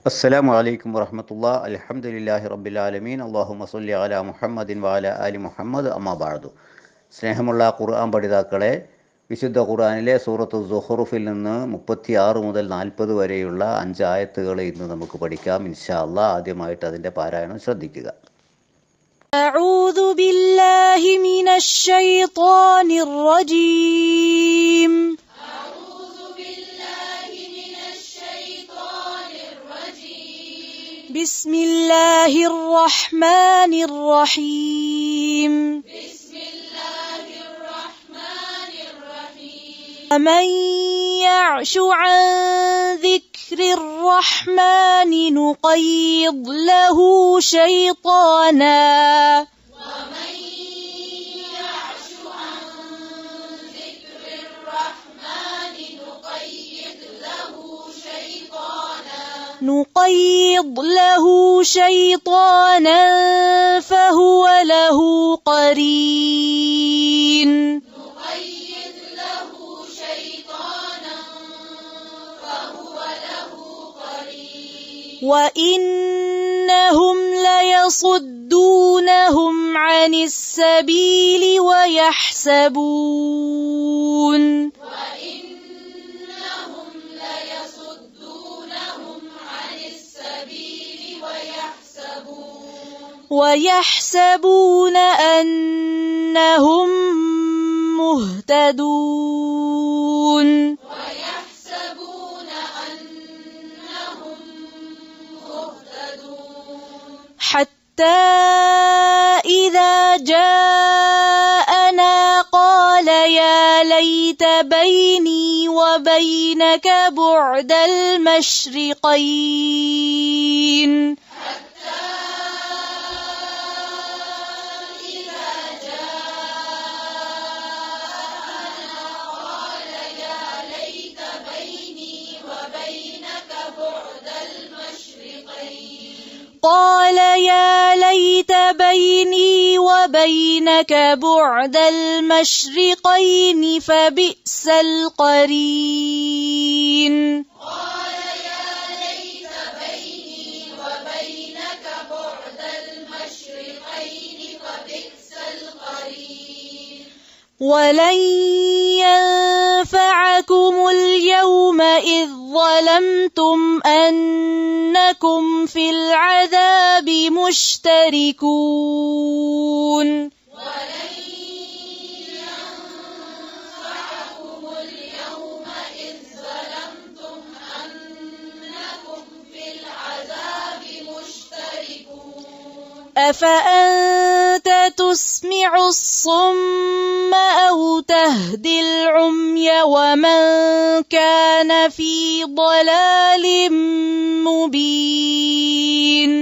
അസ്സലാമു അലൈക്കും വറഹ്മത്തുള്ളാഹി അൽഹംദുലില്ലാഹി റബ്ബിൽ ആലമീൻ അല്ലാഹുമ്മ സ്വല്ലി അലാ മുഹമ്മദിൻ വഅലാ ആലി മുഹമ്മദ് അമ്മാ ബഅദു. സ്നേഹമുള്ള ഖുർആൻ പഠിതാക്കളെ, വിശുദ്ധ ഖുർആനിലെ സൂറത്തു സുഖ്റുഫിൽ നിന്ന് 36 മുതൽ 40 വരെയുള്ള 5 ആയത്തുകൾ ഇന്ന് നമുക്ക് പഠിക്കാം ഇൻഷാ അല്ലാഹ്. ആദ്യമായിട്ട് അതിൻ്റെ പാരായണം ശ്രദ്ധിക്കുക. أعوذ بالله من الشيطان الرجيم. بسم الله الرحمن الرحيم. ومن يعش عن ذكر الرحمن نقيض له شيطانا فهو له قرين. وإنهم ليصدونهم عن السبيل ويحسبون أنهم مهتدون. حتى إذا جاءنا قال يا ليت بيني وبينك بعد المشرقين. قال يا ليت بيني وبينك بعد المشرقين فبئس القرين. ولن ينفعكم اليوم إذ ظلمتم أنكم في العذاب مشتركون. أفأنت تسمع الصم أو تهدي العمي ومن كان في ضلال مبين.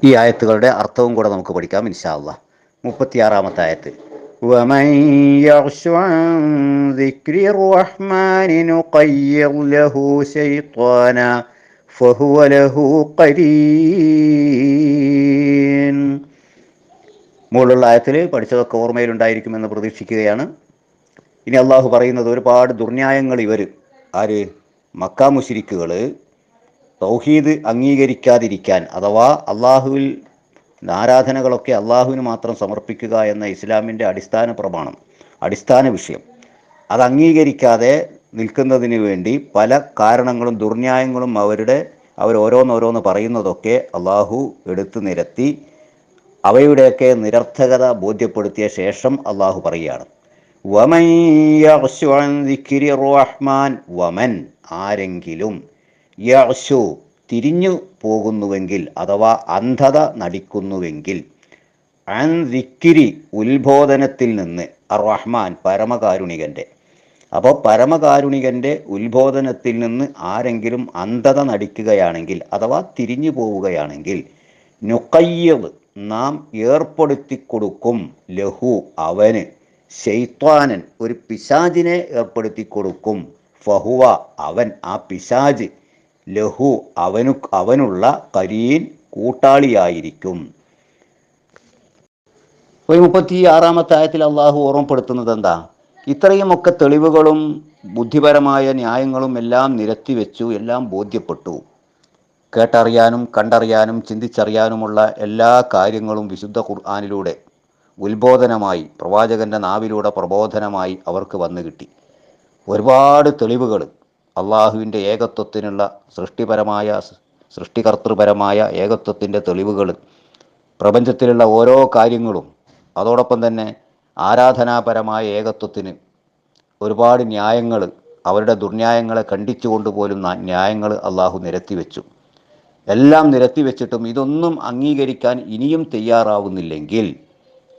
ഈ ആയത്തുകളുടെ അർത്ഥവും കൂടെ നമുക്ക് പഠിക്കാം ഇൻഷാ അല്ലാഹ്. 36-ാമത്തെ ആയത്ത്, വമൻ യഅ്ശു അൻ ദിക്രി റഹ്മാനി നുഖയ്യിദ് ലഹു ശൈത്വാന ഫഹുവ ലഹു ഖരീൻ. മുകളിലുള്ള ആയത്തിൽ പഠിച്ചതൊക്കെ ഓർമ്മയിലുണ്ടായിരിക്കുമെന്ന് പ്രതീക്ഷിക്കുകയാണ്. ഇനി അള്ളാഹു പറയുന്നത്, ഒരുപാട് ദുർന്യായങ്ങൾ ആര് മക്കാ മുശ്രിക്കുകൾ തൗഹീദ് അംഗീകരിക്കാതിരിക്കാൻ, അഥവാ അള്ളാഹുവിൽ ആരാധനകളൊക്കെ അള്ളാഹുവിന് മാത്രം സമർപ്പിക്കുക എന്ന ഇസ്ലാമിൻ്റെ അടിസ്ഥാന പ്രമാണം, അടിസ്ഥാന വിഷയം, അത് അംഗീകരിക്കാതെ നിൽക്കുന്നതിന് വേണ്ടി പല കാരണങ്ങളും ദുർന്യായങ്ങളും അവർ ഓരോന്നോരോന്ന് പറയുന്നതൊക്കെ അള്ളാഹു എടുത്തു നിരത്തി അവയുടെയൊക്കെ നിരർത്ഥകത ബോധ്യപ്പെടുത്തിയ ശേഷം അള്ളാഹു പറയുകയാണ്, വമൻ യഅ്ശു അൻ ദിക്രി റഹ്മാൻ, വമൻ ആരെങ്കിലും, യഅ്ശു തിരിഞ്ഞു പോകുന്നുവെങ്കിൽ അഥവാ അന്ധത നടിക്കുന്നുവെങ്കിൽ, അൻ ദിക്രി ഉത്ബോധനത്തിൽ നിന്ന്, റഹ്മാൻ പരമകാരുണികൻ്റെ. അപ്പോൾ പരമകാരുണികൻ്റെ ഉത്ബോധനത്തിൽ നിന്ന് ആരെങ്കിലും അന്ധത നടിക്കുകയാണെങ്കിൽ അഥവാ തിരിഞ്ഞു പോവുകയാണെങ്കിൽ, നുഖയ്യിദ് നാം ഏർപ്പെടുത്തി കൊടുക്കും, ലഹു അവന്, ശൈത്വാനൻ ഒരു പിശാചിനെ ഏർപ്പെടുത്തി കൊടുക്കും, ഫഹുവ അവൻ, ആ പിശാജ്, ലഹു അവനുള്ള കരീൻ കൂട്ടാളിയായിരിക്കും. 36-ാമത്തെ ആയത്തിൽ അള്ളാഹു ഓർമ്മപ്പെടുത്തുന്നത് എന്താ? ഇത്രയുമൊക്കെ തെളിവുകളും ബുദ്ധിപരമായ ന്യായങ്ങളും എല്ലാം നിരത്തി വെച്ചു, എല്ലാം ബോധ്യപ്പെട്ടു. കേട്ടറിയാനും കണ്ടറിയാനും ചിന്തിച്ചറിയാനുമുള്ള എല്ലാ കാര്യങ്ങളും വിശുദ്ധ ഖുർആനിലൂടെ ഉത്ബോധനമായി, പ്രവാചകന്റെ നാവിലൂടെ പ്രബോധനമായി അവർക്ക് വന്നു കിട്ടി. ഒരുപാട് തെളിവുകൾ, അള്ളാഹുവിൻ്റെ ഏകത്വത്തിനുള്ള സൃഷ്ടികർത്തൃപരമായ ഏകത്വത്തിൻ്റെ തെളിവുകൾ, പ്രപഞ്ചത്തിലുള്ള ഓരോ കാര്യങ്ങളും, അതോടൊപ്പം തന്നെ ആരാധനാപരമായ ഏകത്വത്തിന് ഒരുപാട് ന്യായങ്ങൾ, അവരുടെ ദുർന്യായങ്ങളെ ഖണ്ഡിച്ചുകൊണ്ട് പോലും ന്യായങ്ങൾ അള്ളാഹു നിരത്തിവെച്ചു. എല്ലാം നിരത്തിവെച്ചിട്ടും ഇതൊന്നും അംഗീകരിക്കാൻ ഇനിയും തയ്യാറാവുന്നില്ലെങ്കിൽ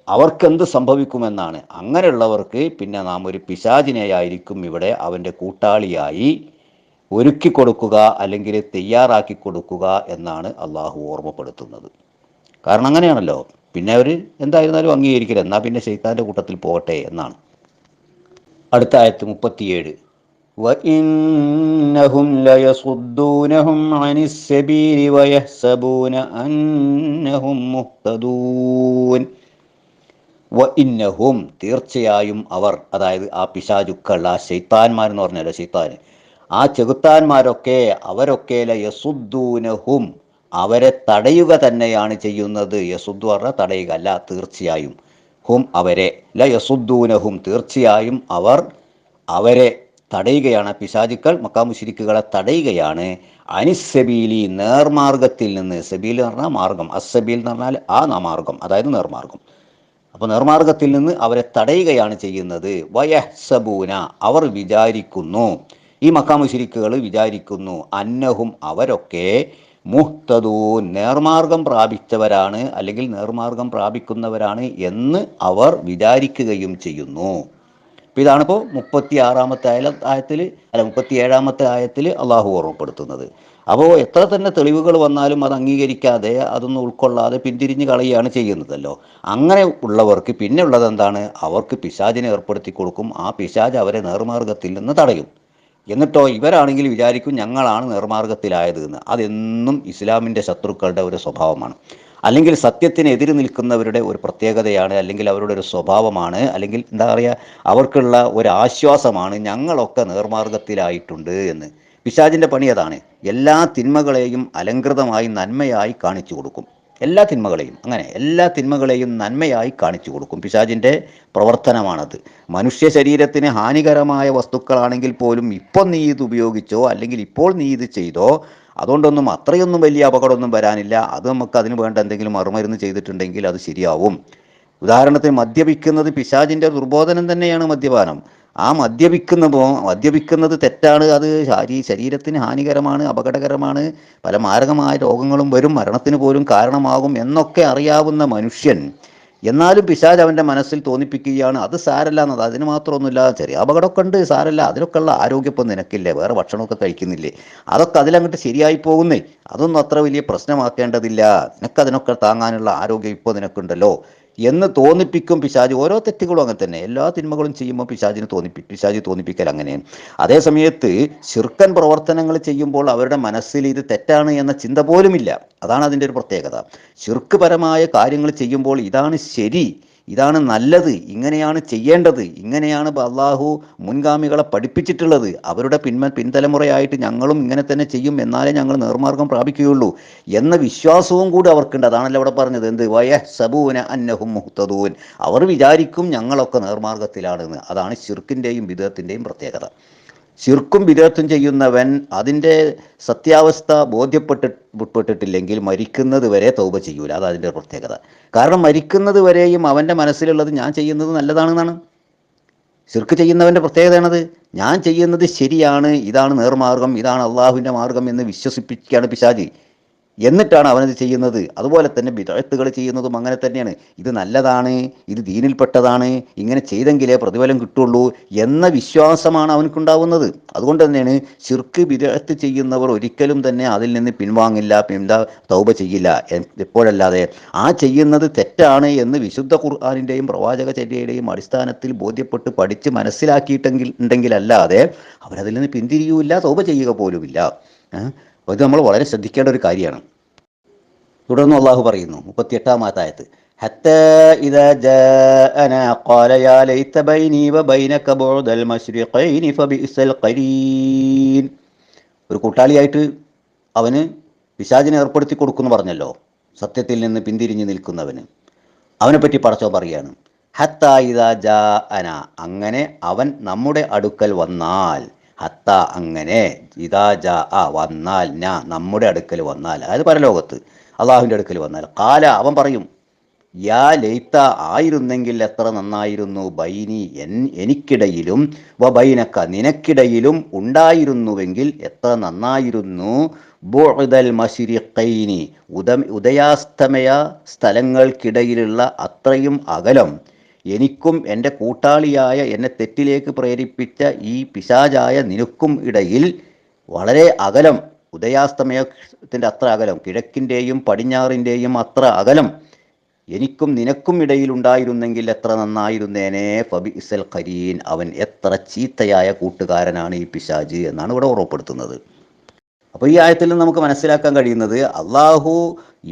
അവർക്കെന്ത് സംഭവിക്കുമെന്നാണ്. അങ്ങനെയുള്ളവർക്ക് പിന്നെ നാം ഒരു പിശാചിനെയായിരിക്കും ഇവിടെ അവൻ്റെ കൂട്ടാളിയായി ഒരുക്കി കൊടുക്കുക, അല്ലെങ്കിൽ തയ്യാറാക്കി കൊടുക്കുക എന്നാണ് അള്ളാഹു ഓർമ്മപ്പെടുത്തുന്നത്. കാരണം അങ്ങനെയാണല്ലോ, പിന്നെ അവർ എന്തായിരുന്നാലും അംഗീകരിക്കില്ല, എന്നാൽ പിന്നെ ശൈത്താൻ്റെ കൂട്ടത്തിൽ പോകട്ടെ എന്നാണ്. അടുത്ത ആയത്ത് 37. وَإِنَّهُمْ لَيَصُدُّونَهُمْ عَنِ السَّبِيلِ وَيَحْسَبُونَ أَنَّهُمْ مُهْتَدُونَ. വഇന്നഹും, തീർച്ചയായും അവർ, അതായത് ആ പിശാചുക്കൾ, ആ ശൈത്താന്മാരെന്ന് പറഞ്ഞാലോ ശൈത്താൻ, ആ ചെകുത്താന്മാരൊക്കെ, അവരൊക്കെ ലയസുദ്ദൂനഹും, അവരെ തടയുക തന്നെയാണ് ചെയ്യുന്നത്. യസുദ്ദു പറഞ്ഞാൽ തടയുക, അല്ല തീർച്ചയായും. ഹും അവരെ, ലയസുദ്ദൂനഹും തീർച്ചയായും അവർ അവരെ തടയുകയാണ്. പിശാചുക്കൾ മക്കാമുശ്രിക്കുകളെ തടയുകയാണ്. അനിസ്സബീലി, നേർമാർഗത്തിൽ നിന്ന്. സബീൽ എന്ന് പറഞ്ഞാൽ മാർഗം, അസ്സബീൽ എന്ന് പറഞ്ഞാൽ ആ മാർഗം, അതായത് നേർമാർഗം. അപ്പോൾ നേർമാർഗത്തിൽ നിന്ന് അവരെ തടയുകയാണ് ചെയ്യുന്നത്. വയഹ്സബൂന, അവർ വിചാരിക്കുന്നു, ഈ മക്കാമുശ്രിക്കുകൾ വിചാരിക്കുന്നു, അന്നഹും അവരൊക്കെ മുഹ്തദൂൻ, നേർമാർഗം പ്രാപിച്ചവരാണ്, അല്ലെങ്കിൽ നേർമാർഗം പ്രാപിക്കുന്നവരാണ് എന്ന് അവർ വിചാരിക്കുകയും ചെയ്യുന്നു. അപ്പോൾ ഇതാണിപ്പോൾ 36-ാമത്തെ ആയത്തിൽ 37-ാമത്തെ ആയത്തിൽ അള്ളാഹു ഓർമ്മപ്പെടുത്തുന്നത്. അപ്പോൾ എത്ര തന്നെ തെളിവുകൾ വന്നാലും അത് അംഗീകരിക്കാതെ, അതൊന്നും ഉൾക്കൊള്ളാതെ പിന്തിരിഞ്ഞ് കളയുകയാണ് ചെയ്യുന്നതല്ലോ. അങ്ങനെ ഉള്ളവർക്ക് പിന്നെ ഉള്ളത് എന്താണ്? അവർക്ക് പിശാചിനെ ഏർപ്പെടുത്തി കൊടുക്കും. ആ പിശാച് അവരെ നേർമാർഗത്തിൽ നിന്ന് തടയും. എന്നിട്ടോ ഇവരാണെങ്കിൽ വിചാരിക്കും ഞങ്ങളാണ് നേർമാർഗത്തിലായത് എന്ന്. അതെന്നും ഇസ്ലാമിൻ്റെ ശത്രുക്കളുടെ ഒരു സ്വഭാവമാണ്, അല്ലെങ്കിൽ സത്യത്തിന് എതിര് നിൽക്കുന്നവരുടെ ഒരു പ്രത്യേകതയാണ്, അല്ലെങ്കിൽ അവരുടെ ഒരു സ്വഭാവമാണ്, അല്ലെങ്കിൽ എന്താ പറയുക, അവർക്കുള്ള ഒരു ആശ്വാസമാണ് ഞങ്ങളൊക്കെ നേർമാർഗത്തിലായിട്ടുണ്ട് എന്ന്. പിശാചിൻ്റെ പണി അതാണ്. എല്ലാ തിന്മകളെയും അലങ്കൃതമായി നന്മയായി കാണിച്ചു കൊടുക്കും. എല്ലാ തിന്മകളെയും, അങ്ങനെ എല്ലാ തിന്മകളെയും നന്മയായി കാണിച്ചു കൊടുക്കും. പിശാചിൻ്റെ പ്രവർത്തനമാണത്. മനുഷ്യ ശരീരത്തിന് ഹാനികരമായ വസ്തുക്കളാണെങ്കിൽ പോലും ഇപ്പോൾ നീ ഇത് ഉപയോഗിച്ചോ, അല്ലെങ്കിൽ ഇപ്പോൾ നീ ഇത് ചെയ്തോ, അതുകൊണ്ടൊന്നും അത്രയൊന്നും വലിയ അപകടമൊന്നും വരാനില്ല, അത് നമുക്ക് അതിന് വേണ്ട എന്തെങ്കിലും മറുമരുന്ന് ചെയ്തിട്ടുണ്ടെങ്കിൽ അത് ശരിയാവും. ഉദാഹരണത്തിന് മദ്യപിക്കുന്നത് പിശാചിൻ്റെ ദുർബോധനം തന്നെയാണ് മദ്യപാനം. ആ മദ്യപിക്കുന്നത് തെറ്റാണ്, അത് ശരീരത്തിന് ഹാനികരമാണ്, അപകടകരമാണ്, പല മാരകമായ രോഗങ്ങളും വരും, മരണത്തിന് പോലും കാരണമാകും എന്നൊക്കെ അറിയാവുന്ന മനുഷ്യൻ, എന്നാലും പിശാച് അവൻ്റെ മനസ്സിൽ തോന്നിപ്പിക്കുകയാണ് അത് സാരല്ല എന്നത്, അതിന് മാത്രമൊന്നുമില്ല, ചെറിയ അപകടമൊക്കെ ഉണ്ട്, സാരല്ല, അതിനൊക്കെ ഉള്ള ആരോഗ്യപ്പം നിനക്കില്ലേ, വേറെ ഭക്ഷണമൊക്കെ കഴിക്കുന്നില്ലേ, അതൊക്കെ അതിലങ്ങോട്ട് ശരിയായി പോകുന്നേ, അതൊന്നും അത്ര വലിയ പ്രശ്നമാക്കേണ്ടതില്ല, നിനക്കതിനൊക്കെ താങ്ങാനുള്ള ആരോഗ്യം ഇപ്പോൾ നിനക്കുണ്ടല്ലോ എന്ന് തോന്നിപ്പിക്കും പിശാച്. ഓരോ തെറ്റുകളും അങ്ങനെ തന്നെ, എല്ലാ തിന്മകളും ചെയ്യുമ്പോൾ പിശാച് തോന്നിപ്പിക്കൽ അങ്ങനെയാണ്. അതേ സമയത്ത് ശിർക്കൻ പ്രവർത്തനങ്ങൾ ചെയ്യുമ്പോൾ അവരുടെ മനസ്സിൽ ഇത് തെറ്റാണ് എന്ന ചിന്ത പോലുമില്ല. അതാണ് അതിൻ്റെ ഒരു പ്രത്യേകത. ശിർക്ക് പരമായ കാര്യങ്ങൾ ചെയ്യുമ്പോൾ ഇതാണ് ശരി, ഇതാണ് നല്ലത്, ഇങ്ങനെയാണ് ചെയ്യേണ്ടത്, ഇങ്ങനെയാണ് അള്ളാഹു മുൻഗാമികളെ പഠിപ്പിച്ചിട്ടുള്ളത്, അവരുടെ പിൻതലമുറയായിട്ട് ഞങ്ങളും ഇങ്ങനെ തന്നെ ചെയ്യും, എന്നാലേ ഞങ്ങൾ നേർമാർഗം പ്രാപിക്കുകയുള്ളൂ എന്ന വിശ്വാസവും കൂടി അവർക്കുണ്ട്. അതാണല്ലോ അവിടെ പറഞ്ഞത്, എന്ത്? വയഹ്സബൂന അന്നഹും മുഹ്തദൂൻ, അവർ വിചാരിക്കും ഞങ്ങളൊക്കെ നേർമാർഗത്തിലാണെന്ന്. അതാണ് ശിർക്കിൻ്റെയും ബിദ്അത്തിൻ്റെയും പ്രത്യേകത. ശിർക്കും ബിദ്അത്തും ചെയ്യുന്നവൻ അതിൻ്റെ സത്യാവസ്ഥ ബോധ്യപ്പെട്ടിട്ടില്ലെങ്കിൽ മരിക്കുന്നത് വരെ തൗബ ചെയ്യൂല. അത് അതിൻ്റെ പ്രത്യേകത. കാരണം മരിക്കുന്നത് വരെയും അവൻ്റെ മനസ്സിലുള്ളത് ഞാൻ ചെയ്യുന്നത് നല്ലതാണെന്നാണ്. ശിർക്ക് ചെയ്യുന്നവൻ്റെ പ്രത്യേകതയാണത്. ഞാൻ ചെയ്യുന്നത് ശരിയാണ്, ഇതാണ് നേർമാർഗം, ഇതാണ് അള്ളാഹുവിൻ്റെ മാർഗം എന്ന് വിശ്വസിപ്പിക്കുകയാണ് പിശാച്. എന്നിട്ടാണ് അവനത് ചെയ്യുന്നത്. അതുപോലെ തന്നെ ബിദ്അത്തുകൾ ചെയ്യുന്നതും അങ്ങനെ തന്നെയാണ്. ഇത് നല്ലതാണ്, ഇത് ദീനിൽപ്പെട്ടതാണ്, ഇങ്ങനെ ചെയ്തെങ്കിലേ പ്രതിഫലം കിട്ടുള്ളൂ എന്ന വിശ്വാസമാണ് അവനക്കുണ്ടാവുന്നത്. അതുകൊണ്ട് തന്നെയാണ് ശിർക്ക് ബിദ്അത്ത് ചെയ്യുന്നവർ ഒരിക്കലും തന്നെ അതിൽ നിന്ന് പിൻവാങ്ങില്ല, തൗബ ചെയ്യില്ല. എപ്പോഴല്ലാതെ ആ ചെയ്യുന്നത് തെറ്റാണ് എന്ന് വിശുദ്ധ ഖുർആനിൻ്റെയും പ്രവാചകചര്യയുടെയും അടിസ്ഥാനത്തിൽ ബോധ്യപ്പെട്ട് പഠിച്ച് മനസ്സിലാക്കിയിട്ടുണ്ടെങ്കിലല്ലാതെ അവരതിൽ നിന്ന് പിന്തിരിയൂല്ല, തൗബ ചെയ്യുക പോലുമില്ല. ഇത് നമ്മൾ വളരെ ശ്രദ്ധിക്കേണ്ട ഒരു കാര്യമാണ്. തുടർന്ന് അള്ളാഹു പറയുന്നു 38-ാമത്തെ ആയത്ത്, ഹത്താ ഇദാ ജാഅനാ ഖാല യാ ലൈത ബൈനി വബൈനക ബുഅദൽ മശ്രിഖൈനി ഫബിഇസൽ ഖരീൻ. ഒരു കൂട്ടാളിയായിട്ട് അവന് പിശാചിനെ ഏർപ്പെടുത്തി കൊടുക്കുന്നു പറഞ്ഞല്ലോ, സത്യത്തിൽ നിന്ന് പിന്തിരിഞ്ഞു നിൽക്കുന്നവന്. അവനെപ്പറ്റി പടച്ചോൻ പറയാണ്, ഹത്താ ഇദാ ജാഅന, അങ്ങനെ അവൻ നമ്മുടെ അടുക്കൽ വന്നാൽ, ഹത്ത അങ്ങനെ, ഇദാ ജാഅ വന്നാൽ, നമ്മുടെ അടുക്കൽ വന്നാൽ, അതായത് പരലോകത്ത് അള്ളാഹുവിൻ്റെ അടുക്കൽ വന്നാൽ, ഖാല അവൻ പറയും, യാ ലൈത്ത ആയിരുന്നെങ്കിൽ എത്ര നന്നായിരുന്നു, ബൈനി എനിക്കിടയിലും, വ ബൈനക്ക നിനക്കിടയിലും ഉണ്ടായിരുന്നുവെങ്കിൽ എത്ര നന്നായിരുന്നു, ബുഅദൽ മശ്രിഖൈനി ഉദയാസ്തമയ സ്ഥലങ്ങൾക്കിടയിലുള്ള അത്രയും അകലം എനിക്കും എൻ്റെ കൂട്ടാളിയായ എന്നെ തെറ്റിലേക്ക് പ്രേരിപ്പിച്ച ഈ പിശാചായ നിനക്കും ഇടയിൽ വളരെ അകലം, ഉദയാസ്തമയത്തിൻ്റെ അത്ര അകലം, കിഴക്കിൻ്റെയും പടിഞ്ഞാറിൻ്റെയും അത്ര അകലം എനിക്കും നിനക്കും ഇടയിൽ ഉണ്ടായിരുന്നെങ്കിൽ എത്ര നന്നായിരുന്നേനെ, ഫബിഇസൽ ഖരീൻ, അവൻ എത്ര ചീത്തയായ കൂട്ടുകാരനാണ് ഈ പിശാച് എന്നാണ് ഇവിടെ ഉറപ്പെടുത്തുന്നത്. അപ്പോൾ ഈ ആയത്തിൽ നിന്ന് നമുക്ക് മനസ്സിലാക്കാൻ കഴിയുന്നത്, അള്ളാഹു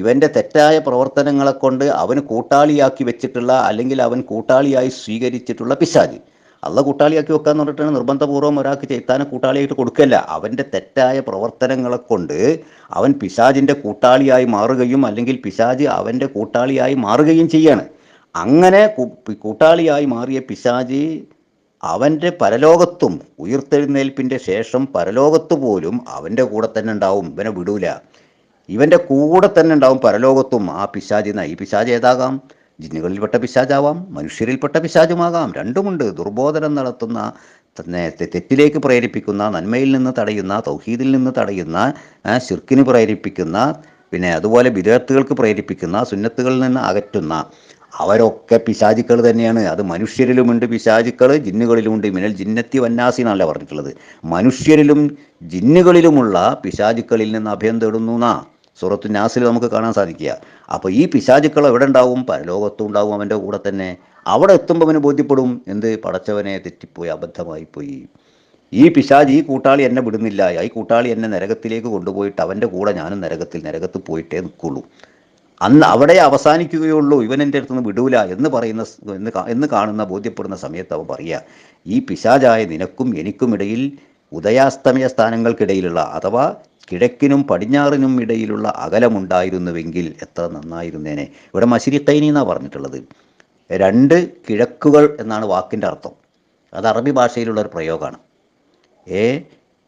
ഇവൻ്റെ തെറ്റായ പ്രവർത്തനങ്ങളെ കൊണ്ട് അവന് കൂട്ടാളിയാക്കി വെച്ചിട്ടുള്ള, അല്ലെങ്കിൽ അവൻ കൂട്ടാളിയായി സ്വീകരിച്ചിട്ടുള്ള പിശാച്, അള്ളാഹ് കൂട്ടാളിയാക്കി വെക്കാന്ന് പറഞ്ഞിട്ടാണ് നിർബന്ധപൂർവ്വം ഒരാൾക്ക് ചെയ്താനെ കൂട്ടാളിയായിട്ട് കൊടുക്കല്ല. അവൻ്റെ തെറ്റായ പ്രവർത്തനങ്ങളെ കൊണ്ട് അവൻ പിശാചിൻ്റെ കൂട്ടാളിയായി മാറുകയും, അല്ലെങ്കിൽ പിശാച് അവൻ്റെ കൂട്ടാളിയായി മാറുകയും ചെയ്യാണ്. അങ്ങനെ കൂട്ടാളിയായി മാറിയ പിശാച് അവൻ്റെ പരലോകത്തും, ഉയിർത്തെഴുന്നേൽപ്പിൻ്റെ ശേഷം പരലോകത്ത് പോലും അവൻ്റെ കൂടെ തന്നെ ഉണ്ടാവും, ഇവനെ വിടൂല. ഇവൻ്റെ കൂടെ തന്നെ ഉണ്ടാവും പരലോകത്തും ആ പിശാചിന. ഈ പിശാച് ഏതാകാം? ജിന്നുകളിൽപ്പെട്ട പിശാചാവാം, മനുഷ്യരിൽപ്പെട്ട പിശാചുമാകാം, രണ്ടുമുണ്ട്. ദുർബോധനം നടത്തുന്ന, തെറ്റിലേക്ക് പ്രേരിപ്പിക്കുന്ന, നന്മയിൽ നിന്ന് തടയുന്ന, തൗഹീദിൽ നിന്ന് തടയുന്ന, ശിർക്കിന് പ്രേരിപ്പിക്കുന്ന, പിന്നെ അതുപോലെ ബിദഅത്തുകൾക്ക് പ്രേരിപ്പിക്കുന്ന, സുന്നത്തുകളിൽ നിന്ന് അകറ്റുന്ന, അവരൊക്കെ പിശാചുക്കൾ തന്നെയാണ്. അത് മനുഷ്യരിലുമുണ്ട് പിശാചുക്കൾ, ജിന്നുകളിലുമുണ്ട്. മിനൽ ജിന്നത്തി വന്നാസി എന്നല്ല പറഞ്ഞിട്ടുള്ളത്. മനുഷ്യരിലും ജിന്നുകളിലുമുള്ള പിശാചുക്കളിൽ നിന്ന് അഭയം തേടുന്നു എന്നാ സൂറത്തു നാസിൽ നമുക്ക് കാണാൻ സാധിക്കുക. അപ്പോൾ ഈ പിശാചുക്കൾ എവിടെ ഉണ്ടാവും? പരലോകത്തും ഉണ്ടാവും അവൻ്റെ കൂടെ തന്നെ. അവിടെ എത്തുമ്പോൾ അവന് ബോധ്യപ്പെടും, എന്ത്, പടച്ചവനെ തെറ്റിപ്പോയി, അബദ്ധമായി പോയി, ഈ പിശാച്, ഈ കൂട്ടാളി എന്നെ വിടുന്നില്ല, ഈ കൂട്ടാളി എന്നെ നരകത്തിലേക്ക് കൊണ്ടുപോയിട്ട് അവൻ്റെ കൂടെ ഞാനും നരകത്ത് പോയിട്ടേ നിൽക്കുള്ളൂ, അന്ന് അവിടെ അവസാനിക്കുകയുള്ളൂ, ഇവൻ എൻ്റെ അടുത്തുനിന്ന് വിടൂല എന്ന് കാണുന്ന, ബോധ്യപ്പെടുന്ന സമയത്ത് അവൻ പറയുക, ഈ പിശാചായ നിനക്കും എനിക്കും ഇടയിൽ ഉദയാസ്തമയ സ്ഥാനങ്ങൾക്കിടയിലുള്ള, അഥവാ കിഴക്കിനും പടിഞ്ഞാറിനും ഇടയിലുള്ള അകലമുണ്ടായിരുന്നുവെങ്കിൽ എത്ര നന്നായിരുന്നേനെ. ഇവിടെ മശ്രിഖൈനി എന്നാണ് പറഞ്ഞിട്ടുള്ളത്. രണ്ട് കിഴക്കുകൾ എന്നാണ് വാക്കിൻ്റെ അർത്ഥം. അത് അറബി ഭാഷയിലുള്ളൊരു പ്രയോഗമാണ്.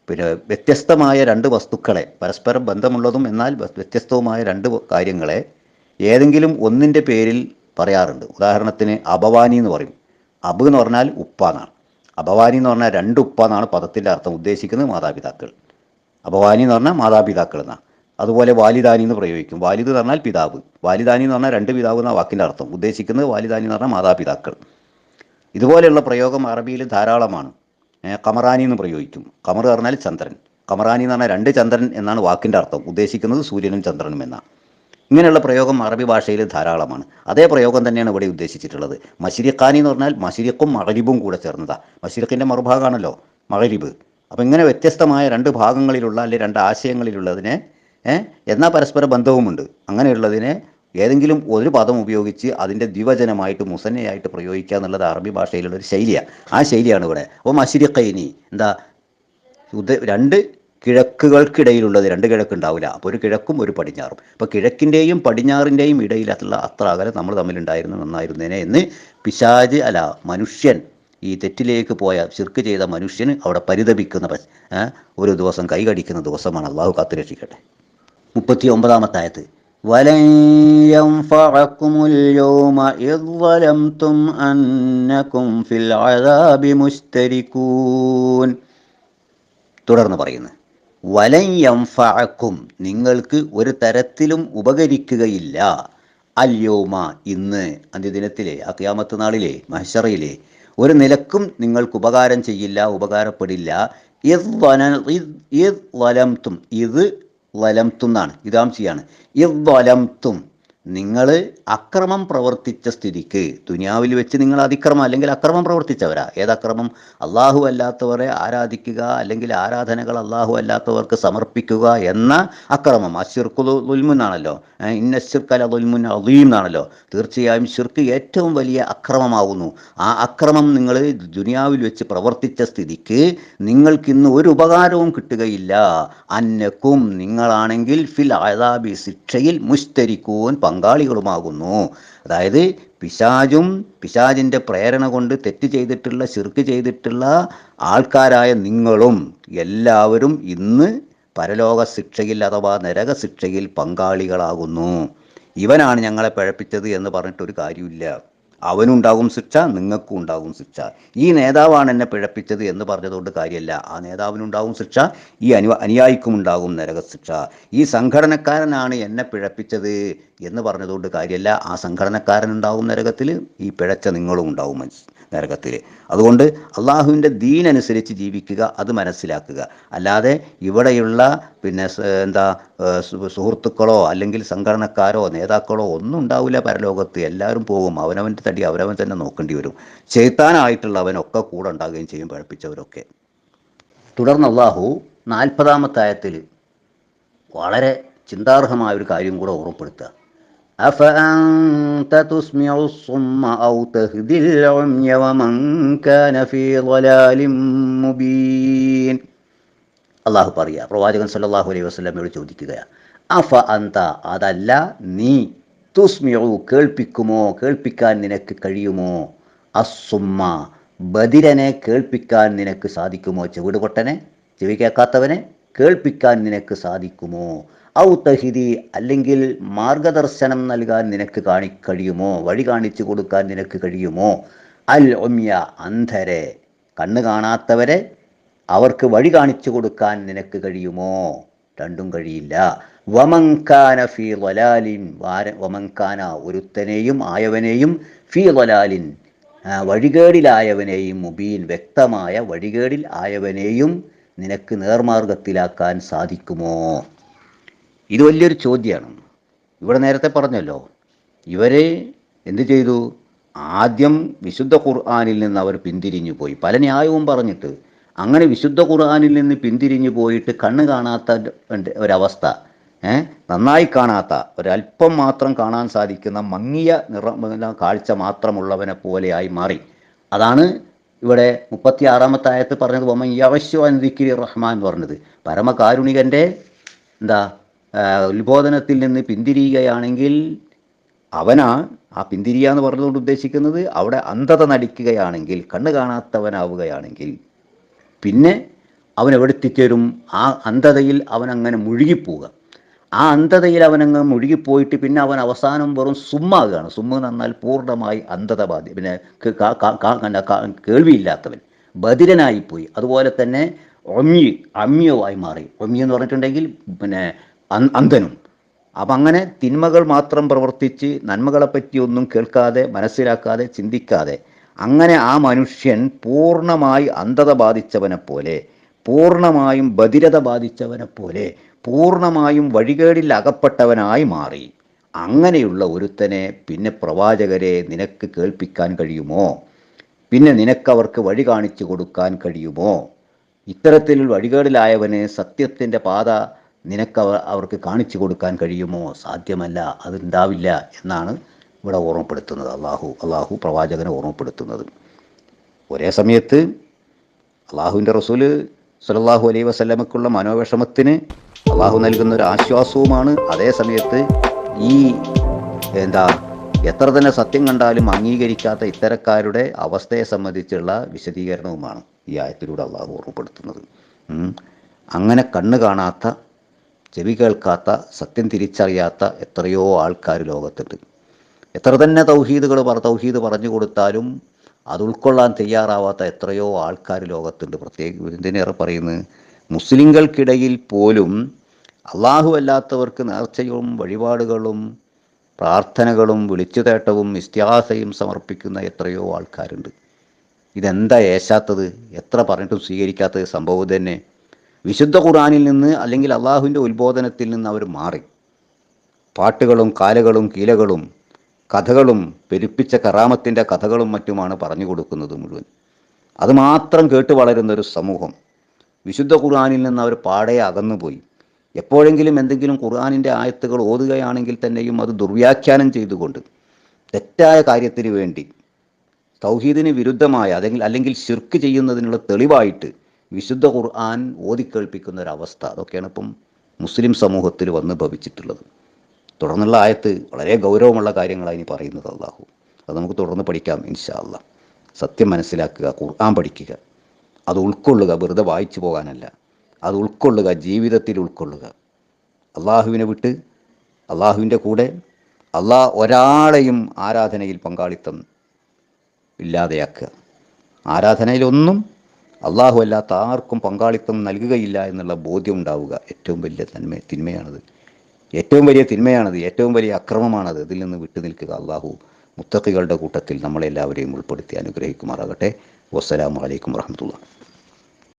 പിന്നെ വ്യത്യസ്തമായ രണ്ട് വസ്തുക്കളെ, പരസ്പരം ബന്ധമുള്ളതും എന്നാൽ വ്യത്യസ്തവുമായ രണ്ട് കാര്യങ്ങളെ ഏതെങ്കിലും ഒന്നിൻ്റെ പേരിൽ പറയാറുണ്ട്. ഉദാഹരണത്തിന് അബവാനി എന്ന് പറയും. അബ് എന്ന് പറഞ്ഞാൽ ഉപ്പാന്നാണ്, അബവാനി എന്ന് പറഞ്ഞാൽ രണ്ട് ഉപ്പാന്നാണ് പദത്തിൻ്റെ അർത്ഥം. ഉദ്ദേശിക്കുന്നത് മാതാപിതാക്കൾ. അബവാനി എന്ന് പറഞ്ഞാൽ മാതാപിതാക്കൾ എന്നാണ്. അതുപോലെ വാലിദാനി എന്ന് പ്രയോഗിക്കും. വാലിദ് എന്ന് പറഞ്ഞാൽ പിതാവ്, വാലിദാനി എന്ന് പറഞ്ഞാൽ രണ്ട് പിതാവ് എന്ന വാക്കിൻ്റെ അർത്ഥം. ഉദ്ദേശിക്കുന്നത് വാലിദാനി എന്ന് പറഞ്ഞാൽ മാതാപിതാക്കൾ. ഇതുപോലെയുള്ള പ്രയോഗം അറബിയിൽ ധാരാളമാണ്. കമറാനി എന്ന് പ്രയോഗിക്കും. കമർ പറഞ്ഞാൽ ചന്ദ്രൻ, കമറാനി എന്ന് പറഞ്ഞാൽ രണ്ട് ചന്ദ്രൻ എന്നാണ് വാക്കിൻ്റെ അർത്ഥം. ഉദ്ദേശിക്കുന്നത് സൂര്യനും ചന്ദ്രനും എന്നാണ്. ഇങ്ങനെയുള്ള പ്രയോഗം അറബി ഭാഷയിൽ ധാരാളമാണ്. അതേ പ്രയോഗം തന്നെയാണ് ഇവിടെ ഉദ്ദേശിച്ചിട്ടുള്ളത്. മശ്രിഖാനി എന്ന് പറഞ്ഞാൽ മശ്രിഖും മഗ്രിബും കൂടെ ചേർന്നതാണ്. മശ്രിഖിൻ്റെ മറുഭാഗമാണല്ലോ മഗ്രിബ്. അപ്പോൾ ഇങ്ങനെ വ്യത്യസ്തമായ രണ്ട് ഭാഗങ്ങളിലുള്ള, അല്ലെങ്കിൽ രണ്ട് ആശയങ്ങളിലുള്ളതിനെ, എന്നാൽ പരസ്പര ബന്ധവുമുണ്ട്, അങ്ങനെയുള്ളതിനെ ഏതെങ്കിലും ഒരു പദം ഉപയോഗിച്ച് അതിൻ്റെ ദ്വിവചനമായിട്ട്, മുസന്നയായിട്ട് പ്രയോഗിക്കുക എന്നുള്ളത് അറബി ഭാഷയിലുള്ളൊരു ശൈലിയാണ്. ആ ശൈലിയാണ് ഇവിടെ. അപ്പോൾ മശ്രിഖൈനി എന്താ, രണ്ട് കിഴക്കുകൾക്കിടയിലുള്ളത്, രണ്ട് കിഴക്കുണ്ടാവില്ല, അപ്പോൾ ഒരു കിഴക്കും ഒരു പടിഞ്ഞാറും. അപ്പോൾ കിഴക്കിൻ്റെയും പടിഞ്ഞാറിൻ്റെയും ഇടയിലുള്ള അത്ര അകലം നമ്മൾ തമ്മിലുണ്ടായിരുന്നു, നന്നായിരുന്നേനെ എന്ന് പിശാച്, അല്ല മനുഷ്യൻ, ഈ തെറ്റിലേക്ക് പോയ, ശിർക്ക് ചെയ്ത മനുഷ്യന് അവിടെ പരിതപിക്കുന്ന ഒരു ദിവസം, കൈകടിക്കുന്ന ദിവസമാണ്. അള്ളാഹു കാത്തുരക്ഷിക്കട്ടെ. 39-ാമത്തെ ആയത്ത്, വലൻ യൻഫഅകുമുൽ യൗമ ഇദ് ളലംതും അന്നകും ഫിൽ അദാബി മുസ്തരികൂൻ. തുടർന്ന് പറയുന്നു, വലൻ യൻഫഅകും, നിങ്ങൾക്ക് ഒരു തരത്തിലും ഉപകരിക്കുകയില്ല, അൽ യൗമ, ഇന്ന്, അന്ത്യദിനത്തിലെ, ആ ഖിയാമത്ത് നാളിലെ, മഹ്ശറിലെ, ഒരു നിലക്കും നിങ്ങൾക്ക് ഉപകാരം ചെയ്യില്ല, ഉപകാരപ്പെടില്ല. ഇദ് വലംതും, ഇത് വലംതും എന്നാണ്, ഇതാംശിയാണ്. ഇദ് വലംതും, നിങ്ങൾ അക്രമം പ്രവർത്തിച്ച സ്ഥിതിക്ക് ദുനിയാവിൽ വെച്ച് നിങ്ങൾ അതിക്രമം അല്ലെങ്കിൽ അക്രമം പ്രവർത്തിച്ചവരാ. ഏതക്രമം? അള്ളാഹു അല്ലാത്തവരെ ആരാധിക്കുക അല്ലെങ്കിൽ ആരാധനകൾ അള്ളാഹു അല്ലാത്തവർക്ക് സമർപ്പിക്കുക എന്ന അക്രമം. അശ്ശിർക്കു ദുൽമുന്നാണല്ലോ, ഇന്ന ശിർക്കല ദുൽമുൻ അദീം എന്നാണല്ലോ. തീർച്ചയായും ശിർക്ക് ഏറ്റവും വലിയ അക്രമമാകുന്നു. ആ അക്രമം നിങ്ങൾ ദുനിയാവിൽ വെച്ച് പ്രവർത്തിച്ച സ്ഥിതിക്ക് നിങ്ങൾക്കിന്ന് ഒരു ഉപകാരവും കിട്ടുകയില്ല. അന്നക്കും നിങ്ങളാണെങ്കിൽ ഫിൽ അദാബി ശിക്ഷയിൽ മുസ്തരിക്കൂൻ പങ്കാളികളുമാകുന്നു. അതായത് പിശാചിൻ്റെ പ്രേരണ കൊണ്ട് തെറ്റ് ചെയ്തിട്ടുള്ള ശിർക്ക് ചെയ്തിട്ടുള്ള ആൾക്കാരായ നിങ്ങളും എല്ലാവരും ഇന്ന് പരലോക ശിക്ഷയിൽ അഥവാ നരക ശിക്ഷയിൽ പങ്കാളികളാകുന്നു. ഇവനാണ് ഞങ്ങളെ പിഴപ്പിച്ചത് എന്ന് പറഞ്ഞിട്ടൊരു കാര്യമില്ല. അവനുണ്ടാകും ശിക്ഷ, നിങ്ങൾക്കും ഉണ്ടാകും ശിക്ഷ. ഈ നേതാവാണ് എന്നെ പിഴപ്പിച്ചത് എന്ന് പറഞ്ഞതുകൊണ്ട് കാര്യമല്ല. ആ നേതാവിനുണ്ടാകും ശിക്ഷ, ഈ അനുയായിക്കും ഉണ്ടാകും നരകശിക്ഷ. ഈ സംഘടനക്കാരനാണ് എന്നെ പിഴപ്പിച്ചത് എന്ന് പറഞ്ഞതുകൊണ്ട് കാര്യമല്ല. ആ സംഘടനക്കാരനുണ്ടാകും നരകത്തിൽ, ഈ പിഴച്ച നിങ്ങളും ഉണ്ടാകും നരകത്തിൽ. അതുകൊണ്ട് അള്ളാഹുവിൻ്റെ ദീനനുസരിച്ച് ജീവിക്കുക, അത് മനസ്സിലാക്കുക. അല്ലാതെ ഇവിടെയുള്ള സുഹൃത്തുക്കളോ അല്ലെങ്കിൽ സംഘടനക്കാരോ നേതാക്കളോ ഒന്നും ഉണ്ടാവില്ല പരലോകത്ത്. എല്ലാവരും പോകും. അവനവൻ്റെ തടി അവനവൻ തന്നെ നോക്കേണ്ടി വരും. ശൈത്താനായിട്ടുള്ളവനൊക്കെ കൂടെ ഉണ്ടാകുകയും ചെയ്യും, പഴപ്പിച്ചവരൊക്കെ. തുടർന്ന് അള്ളാഹു 40-ാമത്തെ ആയത്തിൽ വളരെ ചിന്താർഹമായ ഒരു കാര്യം കൂടെ ഓർമ്മപ്പെടുത്തുക. അഫഅൻത തുസ്മിഉ സുമ്മ ഔ തഹ്ദിൽ ഉമ്യ വമൻ കാന ഫീ ളലാലിൻ മുബീൻ. അള്ളാഹു പറയുക, പ്രവാചകൻ സല്ലല്ലാഹു അലൈഹി വസല്ലമയോട് ചോദിക്കുകയാണ്, അഫ അന്ത അതല്ല നീ, തുസ്മിഉ കേൾപ്പിക്കുമോ, കേൾപ്പിക്കാൻ നിനക്ക് കഴിയുമോ, അസുമ്മ ബദിരനെ കേൾപ്പിക്കാൻ നിനക്ക് സാധിക്കുമോ, ചെവിട് പൊട്ടനെ, ചെവി കേൾക്കാത്തവനെ കേൾപ്പിക്കാൻ നിനക്ക് സാധിക്കുമോ, ഔ തഹിദി അല്ലെങ്കിൽ മാർഗദർശനം നൽകാൻ നിനക്ക് കഴിയുമോ, വഴി കാണിച്ചു കൊടുക്കാൻ നിനക്ക് കഴിയുമോ, അൽ ഉമ്യ അന്ധരെ, കണ്ണ് കാണാത്തവരെ അവർക്ക് വഴി കാണിച്ചു കൊടുക്കാൻ നിനക്ക് കഴിയുമോ? രണ്ടും കഴിയില്ല. വമൻകാന ഫീ ളലാലിൻ, വമൻകാന ഒരുത്തനെയും ആയവനെയും, ഫീ ളലാലിൻ വഴികേടിലായവനെയും, മുബീൻ വ്യക്തമായ വഴികേടിൽ ആയവനെയും നിനക്ക് നേർമാർഗത്തിലാക്കാൻ സാധിക്കുമോ? ഇത് വലിയൊരു ചോദ്യമാണ്. ഇവിടെ നേരത്തെ പറഞ്ഞല്ലോ, ഇവരെ എന്ത് ചെയ്തു? ആദ്യം വിശുദ്ധ ഖുർആനിൽ നിന്ന് അവർ പിന്തിരിഞ്ഞു പോയി, പല ന്യായവും പറഞ്ഞിട്ട്. അങ്ങനെ വിശുദ്ധ ഖുർആനിൽ നിന്ന് പിന്തിരിഞ്ഞു പോയിട്ട് കണ്ണ് കാണാത്ത ഒരവസ്ഥ, നന്നായി കാണാത്ത, ഒരല്പം മാത്രം കാണാൻ സാധിക്കുന്ന മങ്ങിയ കാഴ്ച മാത്രമുള്ളവനെ പോലെയായി മാറി. അതാണ് ഇവിടെ 36-ാമത്തെ ആയത്ത് പറഞ്ഞത്, വമൻ യഅ്ശു അൻ ദിക്രി റഹ്മാൻ എന്ന് പറഞ്ഞത്. പരമകാരുണികൻ്റെ ഉത്ബോധനത്തിൽ നിന്ന് പിന്തിരിയുകയാണെങ്കിൽ അവനാ, ആ പിന്തിരിയ എന്ന് പറഞ്ഞതുകൊണ്ട് ഉദ്ദേശിക്കുന്നത് അവിടെ അന്ധത നടിക്കുകയാണെങ്കിൽ, കണ്ണ് കാണാത്തവനാവുകയാണെങ്കിൽ പിന്നെ അവൻ എവിടെത്തിച്ചേരും? ആ അന്ധതയിൽ അവനങ്ങനെ മുഴുകിപ്പോവുക. ആ അന്ധതയിൽ അവനങ്ങ് മുഴുകിപ്പോയിട്ട് പിന്നെ അവൻ അവസാനം വെറും സുമ്മാകുകയാണ്. സുമ്മ എന്ന് പറഞ്ഞാൽ പൂർണ്ണമായി അന്ധത ബാധി, പിന്നെ കേൾവിയില്ലാത്തവൻ, ബധിരനായിപ്പോയി. അതുപോലെ തന്നെ അമ്യമായി മാറി. ഒമ്യ എന്ന് പറഞ്ഞിട്ടുണ്ടെങ്കിൽ അന്ധനും. അപ്പം അങ്ങനെ തിന്മകൾ മാത്രം പ്രവർത്തിച്ച് നന്മകളെപ്പറ്റിയൊന്നും കേൾക്കാതെ, മനസ്സിലാക്കാതെ, ചിന്തിക്കാതെ അങ്ങനെ ആ മനുഷ്യൻ പൂർണ്ണമായി അന്ധത ബാധിച്ചവനെ പോലെ, പൂർണ്ണമായും ബധിരത ബാധിച്ചവനെ പോലെ, പൂർണ്ണമായും വഴികേടിൽ അകപ്പെട്ടവനായി മാറി. അങ്ങനെയുള്ള ഒരുത്തനെ പിന്നെ പ്രവാചകരെ നിനക്ക് കേൾപ്പിക്കാൻ കഴിയുമോ? പിന്നെ നിനക്കവർക്ക് വഴി കാണിച്ചു കൊടുക്കാൻ കഴിയുമോ? ഇത്തരത്തിൽ വഴികേടിലായവന് സത്യത്തിൻ്റെ പാത അവർക്ക് കാണിച്ചു കൊടുക്കാൻ കഴിയുമോ? സാധ്യമല്ല, അതുണ്ടാവില്ല എന്നാണ് ഇവിടെ ഓർമ്മപ്പെടുത്തുന്നത് അള്ളാഹു പ്രവാചകനെ ഓർമ്മപ്പെടുത്തുന്നത്. ഒരേ സമയത്ത് അള്ളാഹുവിൻ്റെ റസൂല് സ്വല്ലല്ലാഹു അലൈഹി വസല്ലമക്കുള്ള മനോവിഷമത്തിന് അള്ളാഹു നൽകുന്ന ഒരു ആശ്വാസവുമാണ്. അതേ സമയത്ത് ഈ എത്ര തന്നെ സത്യം കണ്ടാലും അംഗീകരിക്കാത്ത ഇത്തരക്കാരുടെ അവസ്ഥയെ സംബന്ധിച്ചുള്ള വിശദീകരണവുമാണ് ഈ ആയത്തിലൂടെ അള്ളാഹു ഓർമ്മപ്പെടുത്തുന്നത്. അങ്ങനെ കണ്ണ് കാണാത്ത, ചെവി കേൾക്കാത്ത, സത്യം തിരിച്ചറിയാത്ത എത്രയോ ആൾക്കാർ ലോകത്തുണ്ട്. എത്ര തന്നെ തൗഹീദ് പറഞ്ഞു കൊടുത്താലും അത് ഉൾക്കൊള്ളാൻ തയ്യാറാവാത്ത എത്രയോ ആൾക്കാർ ലോകത്തുണ്ട്. പ്രത്യേകിച്ച് എന്തിനേറെ പറയുന്നത്, മുസ്ലിങ്ങൾക്കിടയിൽ പോലും അള്ളാഹു അല്ലാത്തവർക്ക് നേർച്ചയും വഴിപാടുകളും പ്രാർത്ഥനകളും വിളിച്ചുതേട്ടവും ഇസ്തിഹാസയും സമർപ്പിക്കുന്ന എത്രയോ ആൾക്കാരുണ്ട്. ഇതെന്താ ഏശാത്തത്? എത്ര പറഞ്ഞിട്ടും സ്വീകരിക്കാത്തത്? സംഭവം തന്നെ വിശുദ്ധ ഖുർആനിൽ നിന്ന് അല്ലെങ്കിൽ അള്ളാഹുവിൻ്റെ ഉത്ബോധനത്തിൽ നിന്ന് അവർ മാറി. പാട്ടുകളും കാലകളും കീലകളും കഥകളും പെരുപ്പിച്ച കറാമത്തിൻ്റെ കഥകളും മറ്റുമാണ് പറഞ്ഞു കൊടുക്കുന്നത് മുഴുവൻ. അതുമാത്രം കേട്ട് വളരുന്നൊരു സമൂഹം. വിശുദ്ധ ഖുർആനിൽ നിന്ന് അവർ പാടെ അകന്നുപോയി. എപ്പോഴെങ്കിലും എന്തെങ്കിലും ഖുർആനിൻ്റെ ആയത്തുകൾ ഓതുകയാണെങ്കിൽ തന്നെയും അത് ദുർവ്യാഖ്യാനം ചെയ്തുകൊണ്ട് തെറ്റായ കാര്യത്തിന് വേണ്ടി തൗഹീദിന് വിരുദ്ധമായ അല്ലെങ്കിൽ ശിർക്ക് ചെയ്യുന്നതിനുള്ള തെളിവായിട്ട് വിശുദ്ധ ഖുർആൻ ഓതിക്കേൾപ്പിക്കുന്ന ഒരവസ്ഥ, അതൊക്കെയാണ് ഇപ്പം മുസ്ലിം സമൂഹത്തിൽ വന്ന് ഭവിച്ചിട്ടുള്ളത്. തുടർന്നുള്ള ആയത്ത് വളരെ ഗൗരവമുള്ള കാര്യങ്ങളാണ് ഇനി പറയുന്നത്. അള്ളാഹു അത് നമുക്ക് തുടർന്ന് പഠിക്കാം ഇൻഷാ അല്ലാഹ്. സത്യം മനസ്സിലാക്കുക, ഖുർആൻ പഠിക്കുക, അത് ഉൾക്കൊള്ളുക, വെറുതെ വായിച്ചു പോകാനല്ല, അത് ഉൾക്കൊള്ളുക, ജീവിതത്തിൽ ഉൾക്കൊള്ളുക. അള്ളാഹുവിനെ വിട്ട് അള്ളാഹുവിൻ്റെ കൂടെ ഒരാളെയും ആരാധനയിൽ പങ്കാളിത്തം ഇല്ലാതെയാക്കുക. ആരാധനയിലൊന്നും അള്ളാഹു അല്ലാത്ത ആർക്കും പങ്കാളിത്തം നൽകുകയില്ല എന്നുള്ള ബോധ്യം ഉണ്ടാവുക ഏറ്റവും വലിയ തിന്മയാണത്. ഏറ്റവും വലിയ തിന്മയാണത്, ഏറ്റവും വലിയ അക്രമമാണത്. ഇതിൽ നിന്ന് വിട്ടു നിൽക്കുക. അള്ളാഹു മുത്തഖികളുടെ കൂട്ടത്തിൽ നമ്മളെല്ലാവരെയും ഉൾപ്പെടുത്തി അനുഗ്രഹിക്കുമാറാകട്ടെ. വസ്സലാമു അലൈക്കും വറഹ്മത്തുള്ളാഹി.